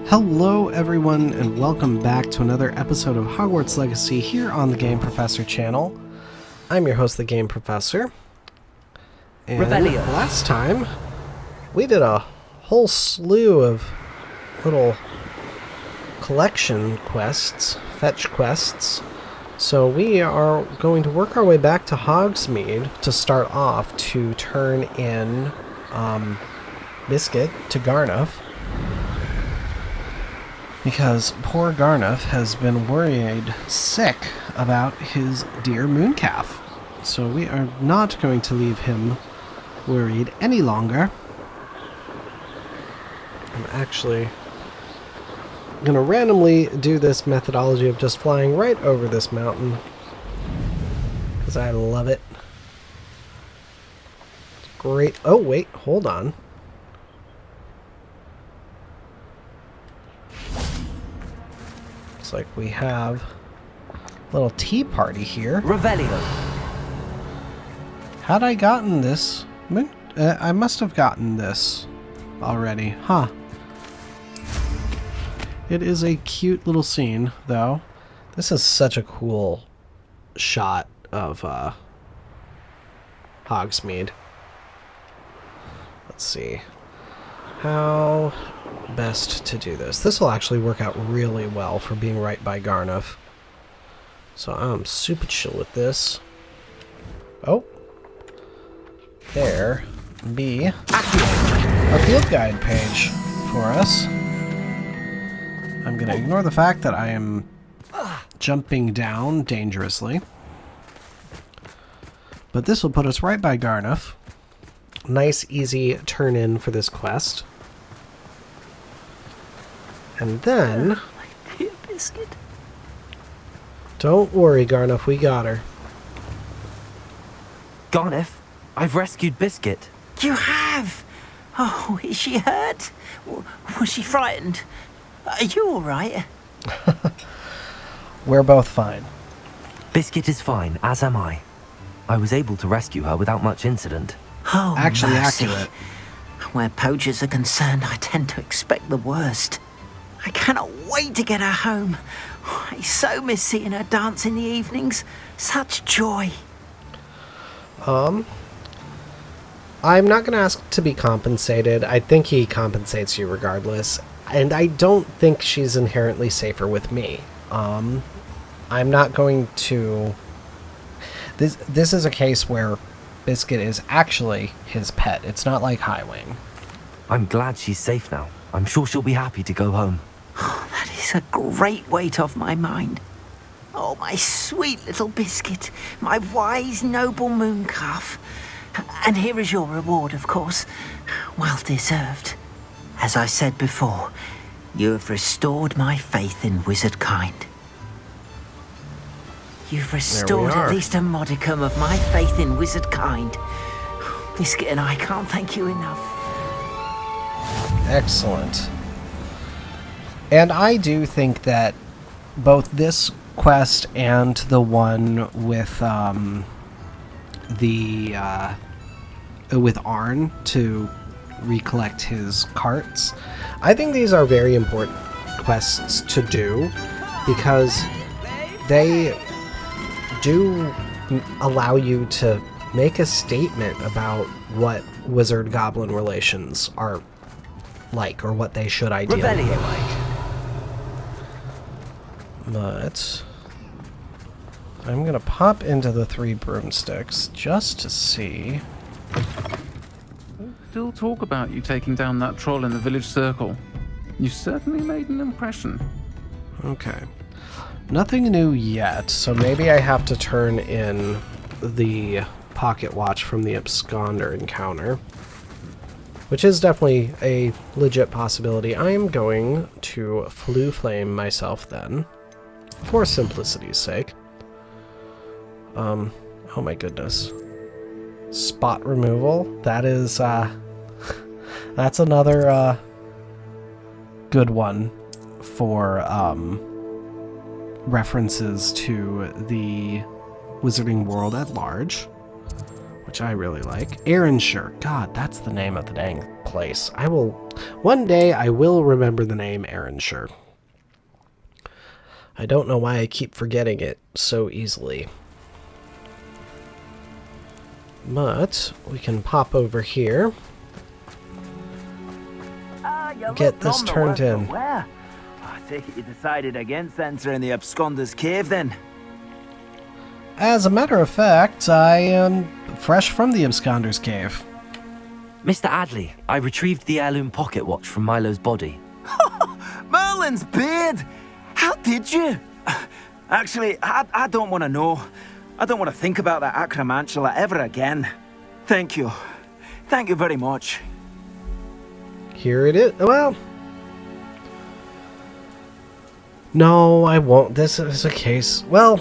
Hello everyone, and welcome back to another episode of Hogwarts Legacy here on the Game Professor channel. I'm your host, the Game Professor. And last time, we did a whole slew of little collection quests, fetch quests. So we are going to work our way back to Hogsmeade to start off to turn in Biscuit to Garnuff. Because poor Garnuff has been worried sick about his dear mooncalf. So we are not going to leave him worried any longer. I'm actually going to randomly do this methodology of just flying right over this mountain. Because I love it. It's great. Oh, wait, hold on. Looks like we have a little tea party here. Revelio. Had I gotten this? I must have gotten this already. Huh. It is a cute little scene, though. This is such a cool shot of Hogsmeade. Let's see. How best to do this? This will actually work out really well for being right by Garnuff. So I'm super chill with this. Oh. There be a field guide page for us. I'm going to ignore the fact that I am jumping down dangerously. But this will put us right by Garnuff. Nice, easy turn in for this quest. And then... My dear Biscuit. Don't worry, Garnuff, we got her. Garnuff, I've rescued Biscuit. You have? Oh, is she hurt? Was she frightened? Are you all right? We're both fine. Biscuit is fine, as am I. I was able to rescue her without much incident. Oh, Actually mercy. accurate. Where poachers are concerned, I tend to expect the worst. I cannot wait to get her home. I so miss seeing her dance in the evenings. Such joy. I'm not going to ask to be compensated. I think he compensates you regardless. And I don't think she's inherently safer with me. I'm not going to... This is a case where Biscuit is actually his pet. It's not like Highwing. I'm glad she's safe now. I'm sure she'll be happy to go home. Oh, that is a great weight off my mind. Oh, my sweet little Biscuit. My wise, noble mooncalf. And here is your reward, of course. Well deserved. As I said before, you have restored my faith in wizard kind. You've restored at least a modicum of my faith in wizard kind. Biscuit and I can't thank you enough. Excellent. And I do think that both this quest and the one with with Arn to recollect his carts, I think these are very important quests to do because they do allow you to make a statement about what wizard-goblin relations are like, or what they should ideally be like. But I'm going to pop into the 3 broomsticks just to see. Still talk about you taking down that troll in the village circle. You certainly made an impression. Okay. Nothing new yet, so maybe I have to turn in the pocket watch from the absconder encounter, which is definitely a legit possibility. I am going to Floo Flame myself then, for simplicity's sake. Oh my goodness. Spot removal. That is, that's another, good one for, references to the wizarding world at large, which I really like. Aaronshire. God, that's the name of the dang place. One day I will remember the name Arenshire. I don't know why I keep forgetting it so easily. But we can pop over here. Get this turned in. Where? I take it you decided against entering the Absconder's Cave then? As a matter of fact, I am fresh from the Absconder's Cave. Mr. Adley, I retrieved the heirloom pocket watch from Milo's body. Merlin's beard! How did you? Actually, I don't want to know. I don't want to think about that acromantula ever again. Thank you. Thank you very much. Here it is. Well, no, I won't. This is a case. Well,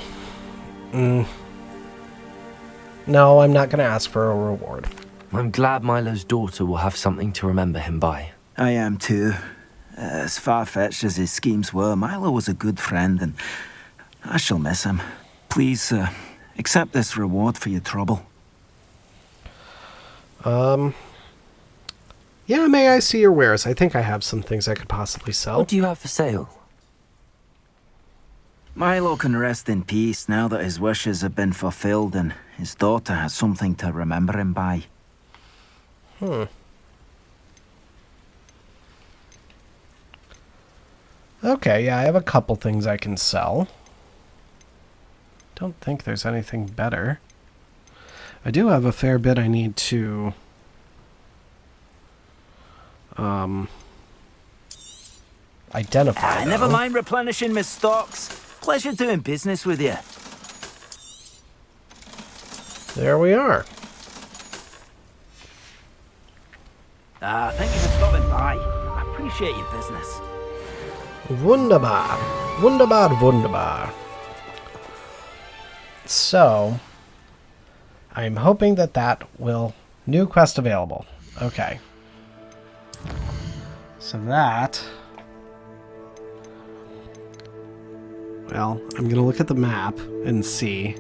no, I'm not going to ask for a reward. I'm glad Milo's daughter will have something to remember him by. I am too. As far-fetched as his schemes were, Milo was a good friend, and I shall miss him. Please, accept this reward for your trouble. Yeah, may I see your wares? I think I have some things I could possibly sell. What do you have for sale? Milo can rest in peace now that his wishes have been fulfilled and his daughter has something to remember him by. Okay, yeah, I have a couple things I can sell. Don't think there's anything better. I do have a fair bit I need to identify. Never mind replenishing my stocks. Pleasure doing business with you. There we are. Thank you for stopping by. I appreciate your business. Wunderbar. Wunderbar, wunderbar. So, I'm hoping that will... New quest available. Okay. So that... Well, I'm going to look at the map and see.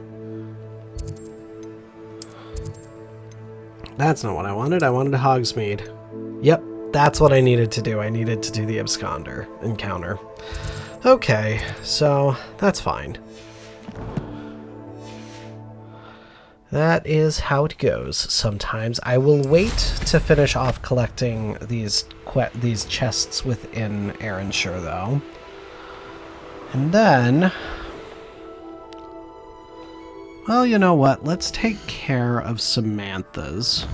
That's not what I wanted. I wanted Hogsmeade. Yep, that's what I needed to do. I needed to do the Absconder encounter. Okay, so that's fine. That is how it goes sometimes. I will wait to finish off collecting these chests within Arenshire, though. And then... Well, you know what? Let's take care of Samantha's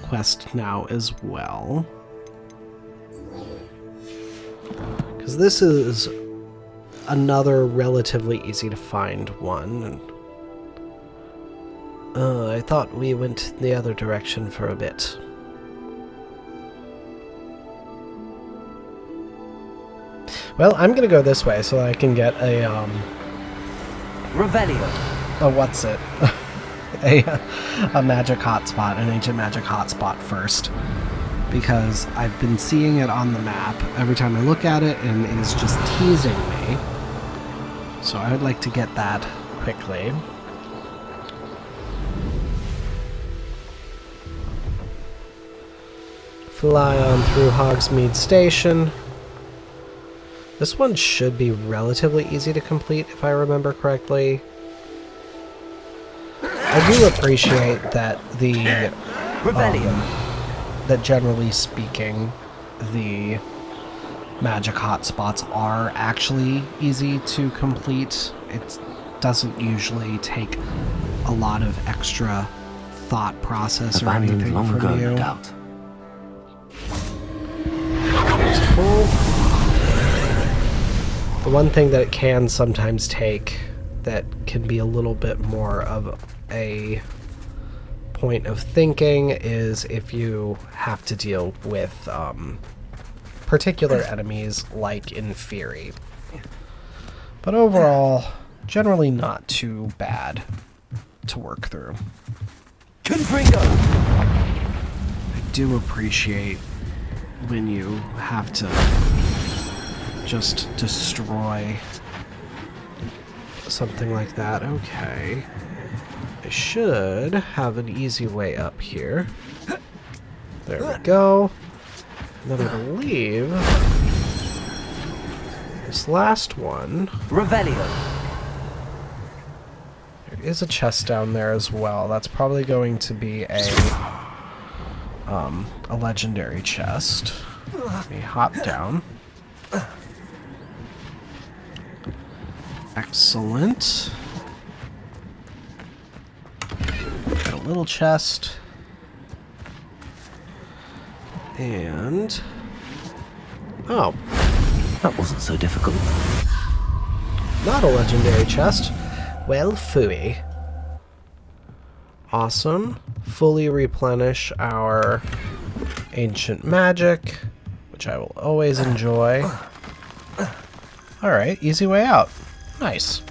quest now as well. Because this is another relatively easy to find one. And I thought we went the other direction for a bit. Well, I'm gonna go this way so that I can get a, Revelio. Oh, what's it? a magic hotspot, an ancient magic hotspot first. Because I've been seeing it on the map every time I look at it, and it is just teasing me. So I would like to get that quickly. Fly on through Hogsmeade Station. This one should be relatively easy to complete, if I remember correctly. I do appreciate that that generally speaking, the magic hotspots are actually easy to complete. It doesn't usually take a lot of extra thought process or anything long from ago, you. No doubt. The one thing that it can sometimes take that can be a little bit more of a point of thinking is if you have to deal with particular enemies like in Fury. But overall, generally not too bad to work through. I do appreciate when you have to just destroy something like that. Okay. I should have an easy way up here. There we go. And then I believe this last one... Revelio. There is a chest down there as well. That's probably going to be a legendary chest. Let me hop down. Excellent. Got a little chest. And... oh. That wasn't so difficult. Not a legendary chest. Well, phooey. Awesome. Fully replenish our ancient magic, which I will always enjoy. Alright, easy way out. Nice.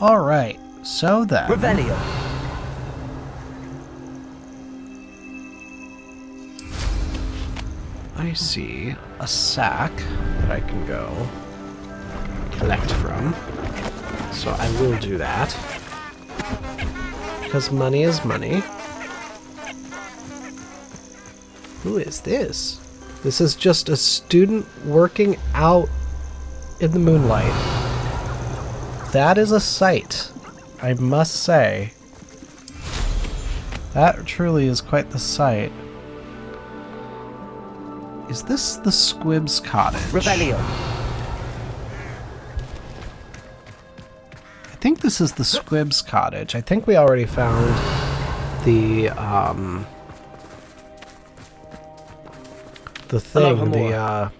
Alright, so then... Revelio. I see a sack that I can go collect from. So I will do that. Because money is money. Who is this? This is just a student working out in the moonlight. That is a sight, I must say. That truly is quite the sight. Is this the Squib's cottage? Revelio. I think this is the Squib's cottage. I think we already found the thing, the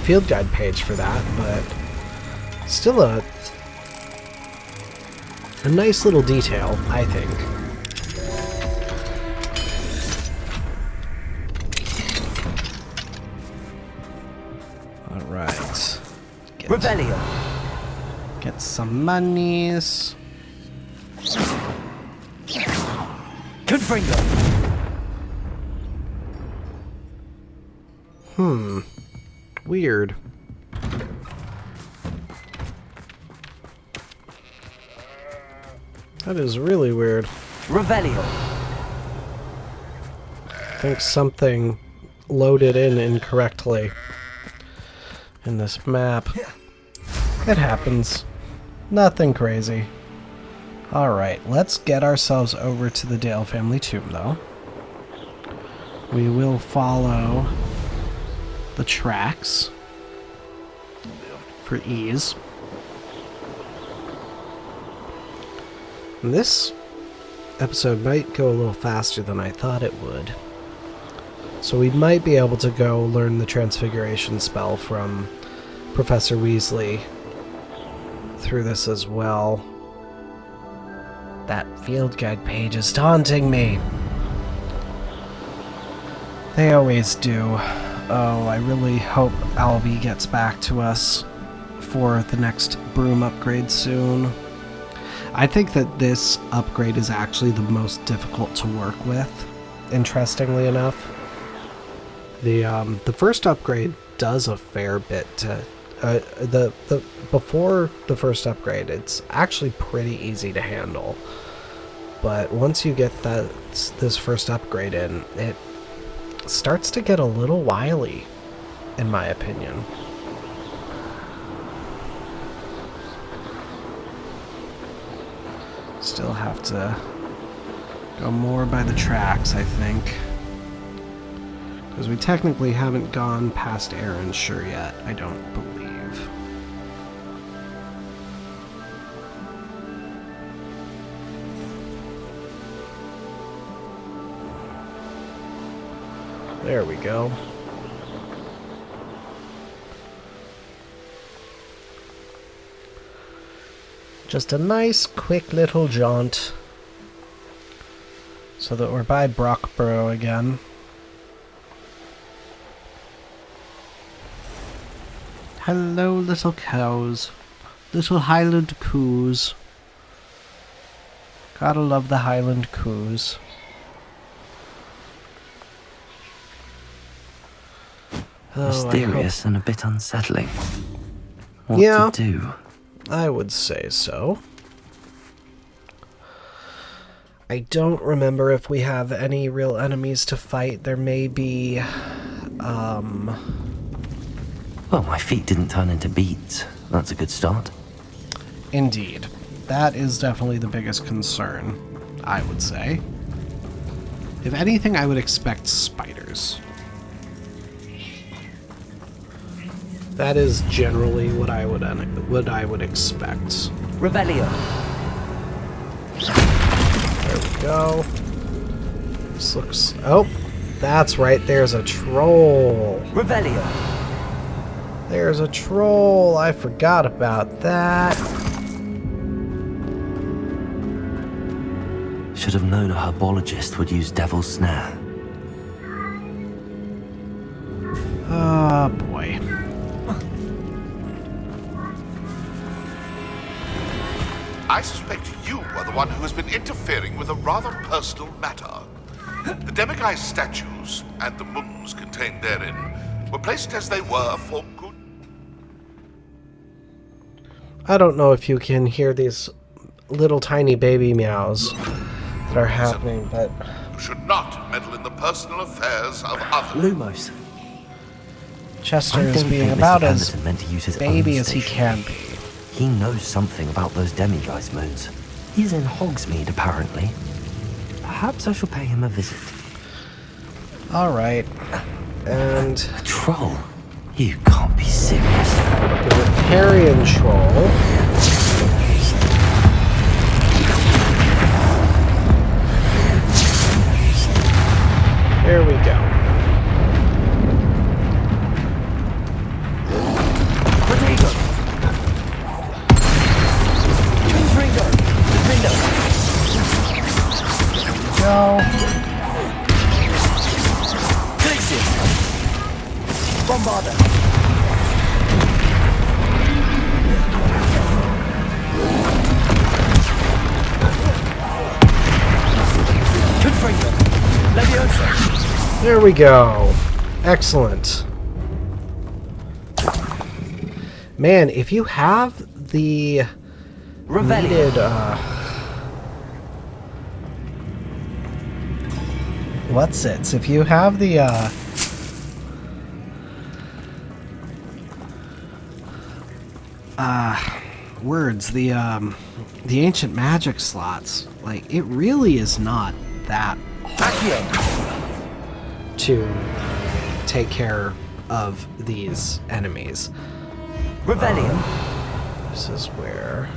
field guide page for that, but still a nice little detail, I think. All right. Revelio. Get some monies. Confringo. Weird. That is really weird. Revelio. I think something loaded in incorrectly in this map. It happens. Nothing crazy. Alright, let's get ourselves over to the Dale family tomb, though. We will follow the tracks for ease. And this episode might go a little faster than I thought it would. So we might be able to go learn the transfiguration spell from Professor Weasley through this as well. That field guide page is taunting me. They always do. Oh, I really hope Albie gets back to us for the next broom upgrade soon. I think that this upgrade is actually the most difficult to work with, interestingly enough. The first upgrade does a fair bit to... before the first upgrade, it's actually pretty easy to handle. But once you get this first upgrade in, it starts to get a little wily, in my opinion. Still have to go more by the tracks, I think. Because we technically haven't gone past Aaronshire yet, I don't believe. There we go. Just a nice, quick little jaunt. So that we're by Brockborough again. Hello, little cows. Little Highland coos. Gotta love the Highland coos. Oh, Mysterious and a bit unsettling. What Yeah. to do? I would say so. I don't remember if we have any real enemies to fight. There may be Well, my feet didn't turn into beets. That's a good start. Indeed. That is definitely the biggest concern, I would say. If anything, I would expect spiders. That is generally what I would expect. Revelio. There we go. This looks... Oh, that's right. There's a troll. Revelio. There's a troll. I forgot about that. Should have known a herbologist would use Devil's Snare. Oh, boy. I suspect you are the one who has been interfering with a rather personal matter. The Demiguise statues and the moons contained therein were placed as they were for good. I don't know if you can hear these little tiny baby meows that are happening, but... You should not meddle in the personal affairs of others. Lumos. Chester I is don't being think about Mr. as Pemberton meant to use his baby own as he station. can be. He knows something about those Demiguise moons. He's in Hogsmeade, apparently. Perhaps I shall pay him a visit. Alright. And A troll? You can't be serious. the Riparian Troll. There we go. Rodrigo. Confringo. Defendo. Go. Glacius. Bombarda. Confringo. Leviosa. There we go. Excellent. Man, if you have the Revelio. needed, what's it? If you have the, words, the ancient magic slots, like, it really is not that Accio. to take care of these enemies. Revelio. This is where...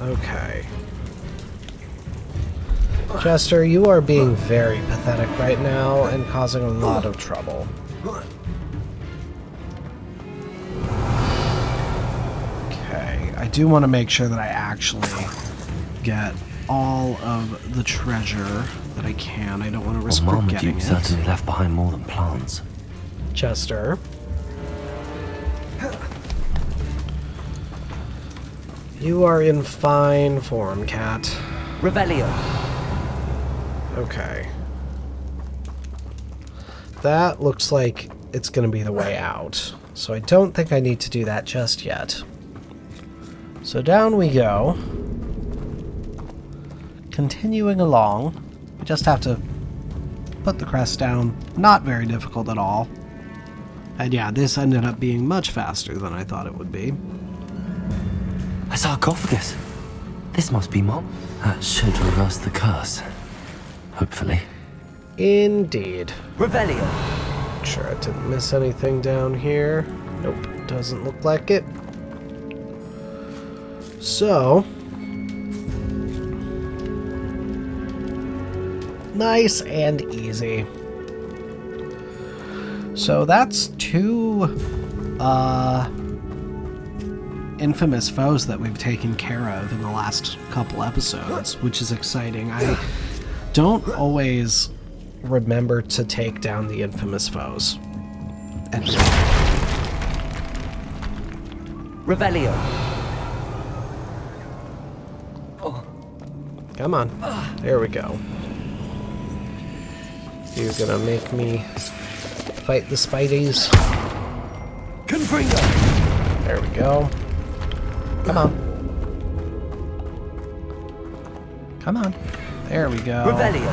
Okay. Chester, you are being very pathetic right now and causing a lot of trouble. Okay, I do want to make sure that I actually get all of the treasure that I can. I don't want to risk Well, forgetting Marmaduke it. certainly left behind more than plants. Chester. You are in fine form, cat. Revelio. Okay. That looks like it's going to be the way out. So I don't think I need to do that just yet. So down we go. Continuing along. We just have to put the crest down. Not very difficult at all. And yeah, this ended up being much faster than I thought it would be. A sarcophagus. This must be Mom. That should reverse the curse. Hopefully. Indeed. Revelio. Sure I didn't miss anything down here. Nope, doesn't look like it. So... nice and easy. So that's two, infamous foes that we've taken care of in the last couple episodes, which is exciting. I don't always remember to take down the infamous foes. Anyway. Revelio. Come on. There we go. You're gonna make me fight the Spideys. Confringo. There we go. Come on. Come on. There we go. Revelio.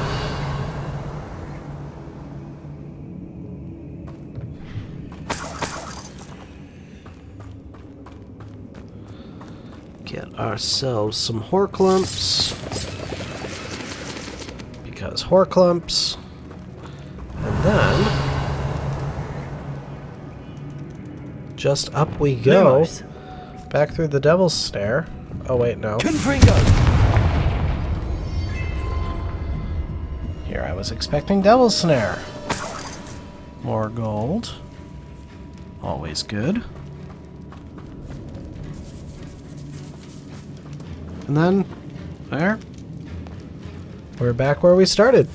Get ourselves some Horklumps. Because Horklumps. And then... just up we go. Lumos. Back through the Devil's Snare. Oh wait, no. Confringo! Here I was expecting Devil's Snare. More gold. Always good. And then, there. We're back where we started.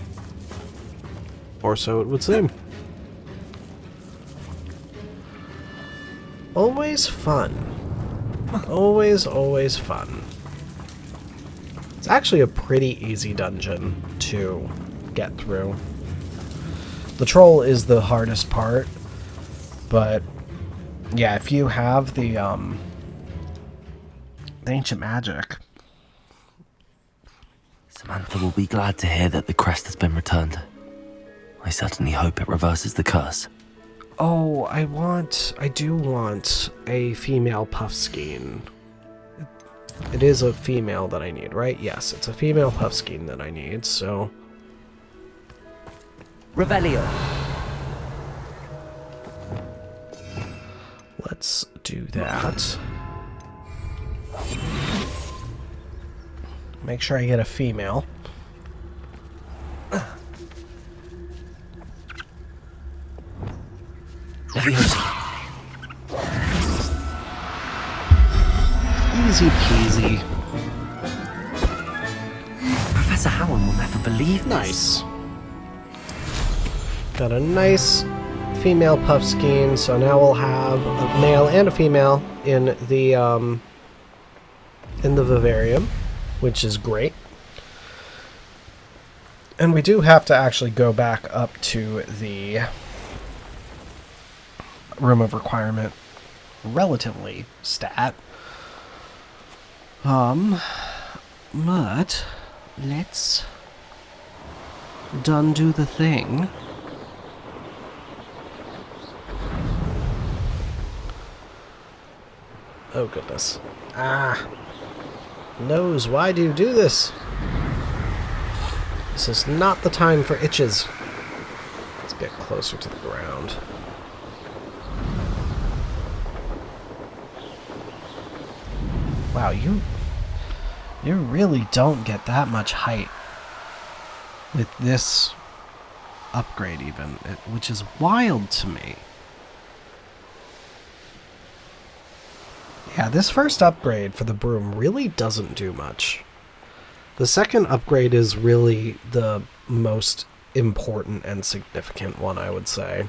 Or so it would seem. Always fun. Always, always fun. It's actually a pretty easy dungeon to get through. The troll is the hardest part, but yeah, if you have the ancient magic. Samantha will be glad to hear that the crest has been returned. I certainly hope it reverses the curse. Oh, I do want a female Puffskein. It is a female that I need, right? Yes, it's a female Puffskein that I need, so... Revelio. let's do that. Make sure I get a female. Easy peasy. Professor Howard will never believe this. Nice. Got a nice female Puffskein, so now we'll have a male and a female in the vivarium, which is great. And we do have to actually go back up to the room of requirement relatively stat. But let's done do the thing. Oh goodness. Nose, why do you do this? This is not the time for itches. Let's get closer to the ground. Wow, you really don't get that much height with this upgrade even, which is wild to me. Yeah, this first upgrade for the broom really doesn't do much. The second upgrade is really the most important and significant one, I would say.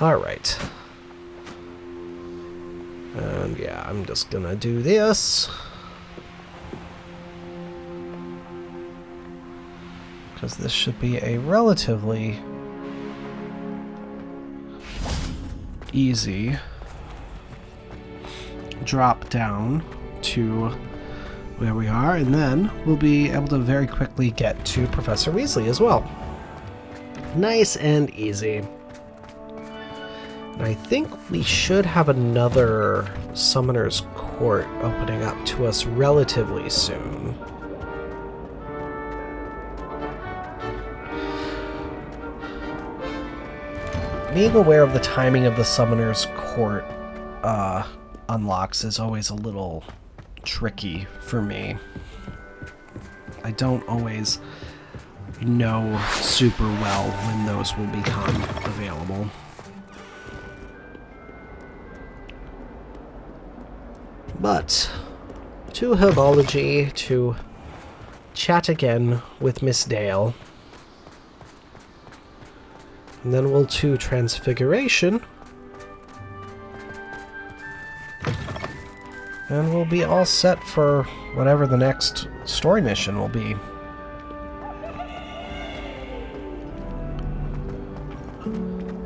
Alright. And yeah, I'm just gonna do this. Because this should be a relatively easy drop down to where we are, and then we'll be able to very quickly get to Professor Weasley as well. Nice and easy. And I think we should have another Summoner's Court opening up to us relatively soon. Being aware of the timing of the Summoner's Court unlocks is always a little tricky for me. I don't always know super well when those will become available. But to Herbology to chat again with Miss Dale. And then we'll to Transfiguration. And we'll be all set for whatever the next story mission will be.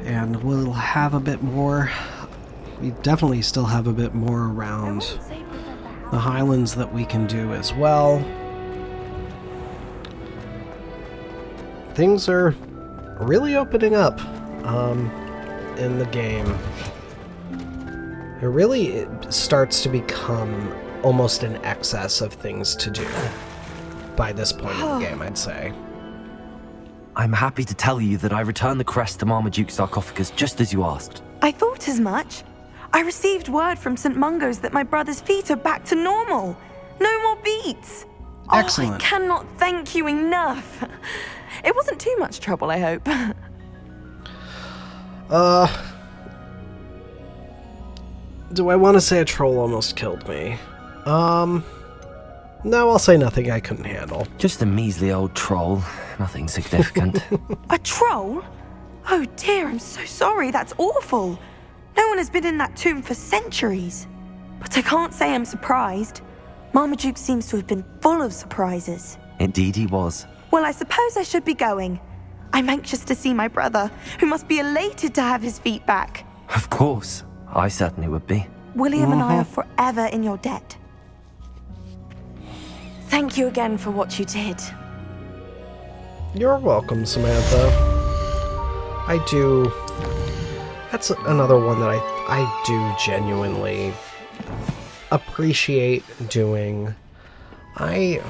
And we'll have a bit more... We definitely still have a bit more around the Highlands that we can do as well. Things are really opening up in the game. it starts to become almost an excess of things to do by this point in the game, I'd say. I'm happy to tell you that I returned the crest to Marmaduke's sarcophagus just as you asked. I thought as much. I received word from St. Mungo's that my brother's feet are back to normal. No more beets. Excellent. Oh, I cannot thank you enough. It wasn't too much trouble, I hope. Do I want to say a troll almost killed me? No, I'll say nothing I couldn't handle. Just a measly old troll. Nothing significant. A troll? Oh dear, I'm so sorry. That's awful. No one has been in that tomb for centuries. But I can't say I'm surprised. Marmaduke seems to have been full of surprises. Indeed he was. Well, I suppose I should be going. I'm anxious to see my brother, who must be elated to have his feet back. Of course. I certainly would be. William and I are forever in your debt. Thank you again for what you did. You're welcome, Samantha. That's another one that I do genuinely appreciate doing. I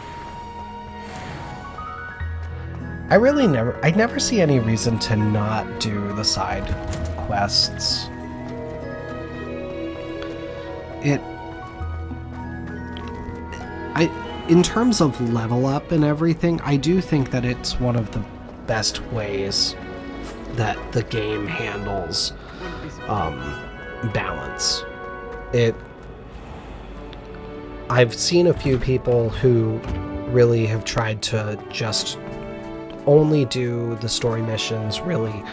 never see any reason to not do the side quests. In terms of level up and everything, I do think that it's one of the best ways that the game handles balance. I've seen a few people who really have tried to just only do the story missions, really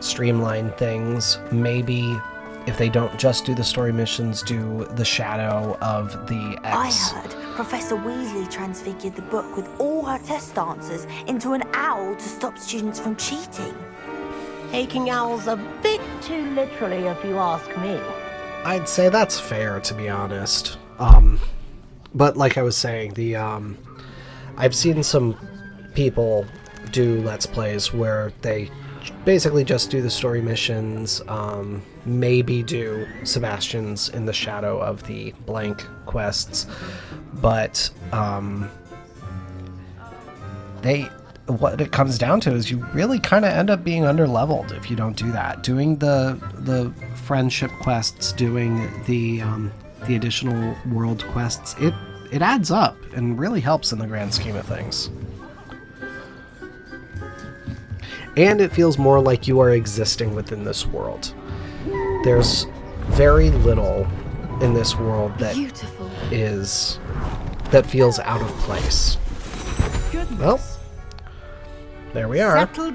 streamline things. Maybe if they don't just do the story missions, do the Shadow of the X. I heard Professor Weasley transfigured the book with all her test answers into an owl to stop students from cheating. Taking owls a bit too literally, if you ask me. I'd say that's fair, to be honest. But like I was saying, I've seen some people do Let's Plays where they basically just do the story missions, maybe do Sebastian's in the Shadow of the Blank quests, but what it comes down to is you really kind of end up being underleveled if you don't do that. Doing the friendship quests, doing the additional world quests, it adds up and really helps in the grand scheme of things. And it feels more like you are existing within this world. There's very little in this world that feels out of place. Goodness. Well, there we are. Settle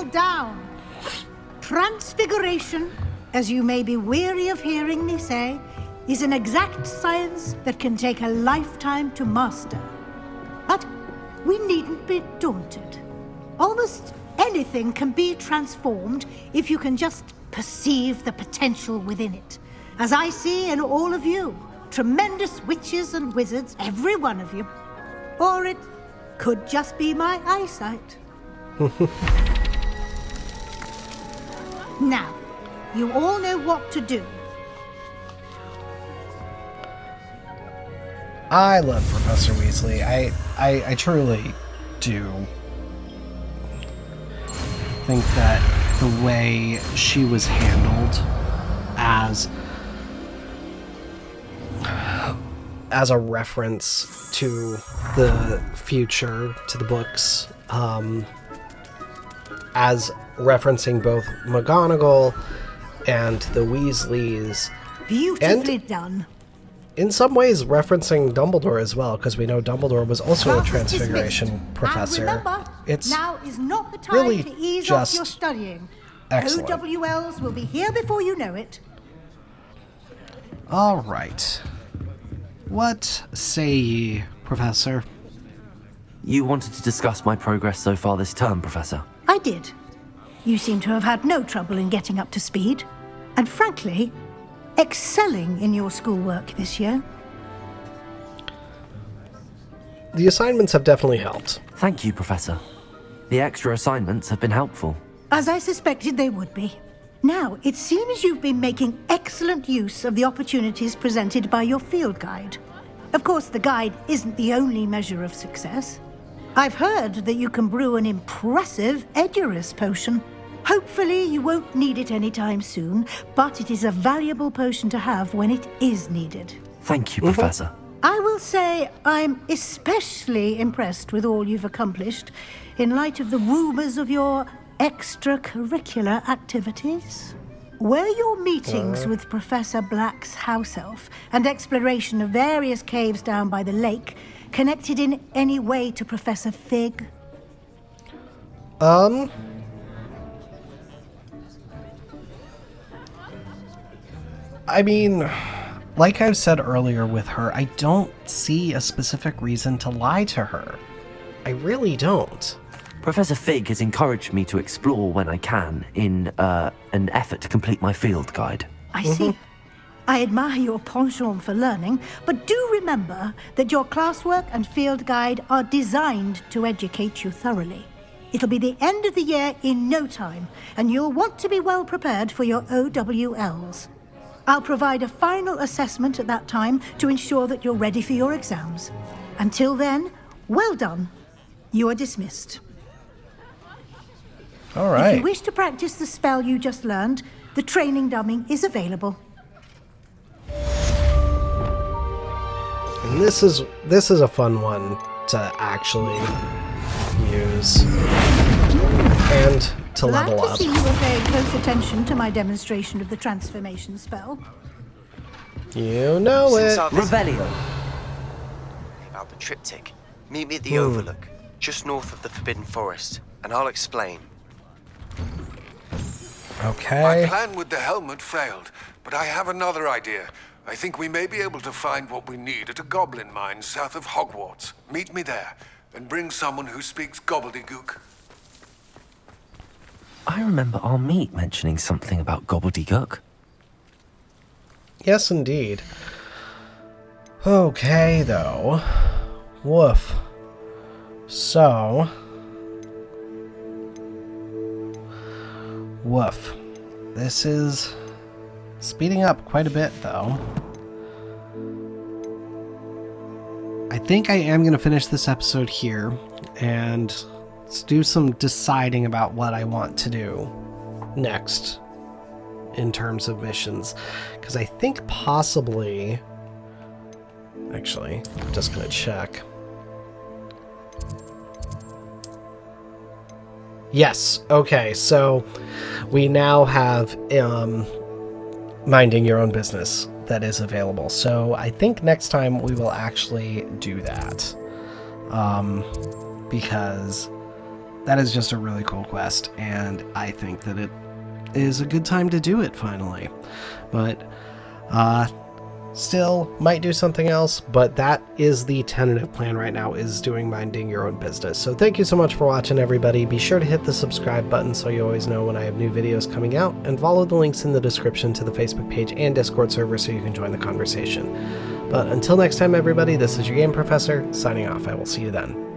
down. Transfiguration, as you may be weary of hearing me say, is an exact science that can take a lifetime to master. But we needn't be daunted. Almost anything can be transformed if you can just perceive the potential within it. As I see in all of you, tremendous witches and wizards, every one of you. Or it could just be my eyesight. Now, you all know what to do. I love Professor Weasley. I truly do think that the way she was handled as a reference to the future, to the books, as referencing both McGonagall and the Weasleys. Beautifully done. In some ways referencing Dumbledore as well, because we know Dumbledore was also a Transfiguration professor. And remember, it's now is not the time really to ease just off your studying. excellent. OWLs will be here before you know it. All right. What say ye, Professor? You wanted to discuss my progress so far this term, Professor? I did. You seem to have had no trouble in getting up to speed. And frankly, excelling in your schoolwork this year. The assignments have definitely helped. Thank you, Professor. The extra assignments have been helpful. As I suspected they would be. Now, it seems you've been making excellent use of the opportunities presented by your field guide. Of course, the guide isn't the only measure of success. I've heard that you can brew an impressive Edurus potion. Hopefully, you won't need it anytime soon, but it is a valuable potion to have when it is needed. Thank you, Professor. I will say I'm especially impressed with all you've accomplished in light of the rumors of your extracurricular activities. Were your meetings with Professor Black's house elf and exploration of various caves down by the lake connected in any way to Professor Fig? I mean, like I said earlier with her, I don't see a specific reason to lie to her. I really don't. Professor Fig has encouraged me to explore when I can in an effort to complete my field guide. I see. I admire your penchant for learning, but do remember that your classwork and field guide are designed to educate you thoroughly. It'll be the end of the year in no time, and you'll want to be well prepared for your OWLs. I'll provide a final assessment at that time to ensure that you're ready for your exams. Until then, well done. You are dismissed. All right. If you wish to practice the spell you just learned, the training dummy is available. And this is a fun one to actually use and to level Glad to up. see you were paying close attention to my demonstration of the transformation spell. You know it. Revelio. About the triptych. Meet me at the Overlook, just north of the Forbidden Forest, and I'll explain. Okay. My plan with the helmet failed, but I have another idea. I think we may be able to find what we need at a goblin mine south of Hogwarts. Meet me there, and bring someone who speaks gobbledygook. I remember our meet mentioning something about gobbledygook. Yes, indeed. Okay, though. Woof. So... Woof. This is speeding up quite a bit, though. I think I am going to finish this episode here, and let's do some deciding about what I want to do next in terms of missions. Because I think possibly... Actually, I'm just going to check. Yes, okay, so we now have minding your own business that is available. So I think next time we will actually do that. Because that is just a really cool quest, and I think that it is a good time to do it finally. But still might do something else, but that is the tentative plan right now, is doing minding your own business. So thank you so much for watching, everybody. Be sure to hit the subscribe button so you always know when I have new videos coming out, and follow the links in the description to the Facebook page and Discord server so you can join the conversation. But until next time, everybody, this is your Game Professor signing off. I will see you then.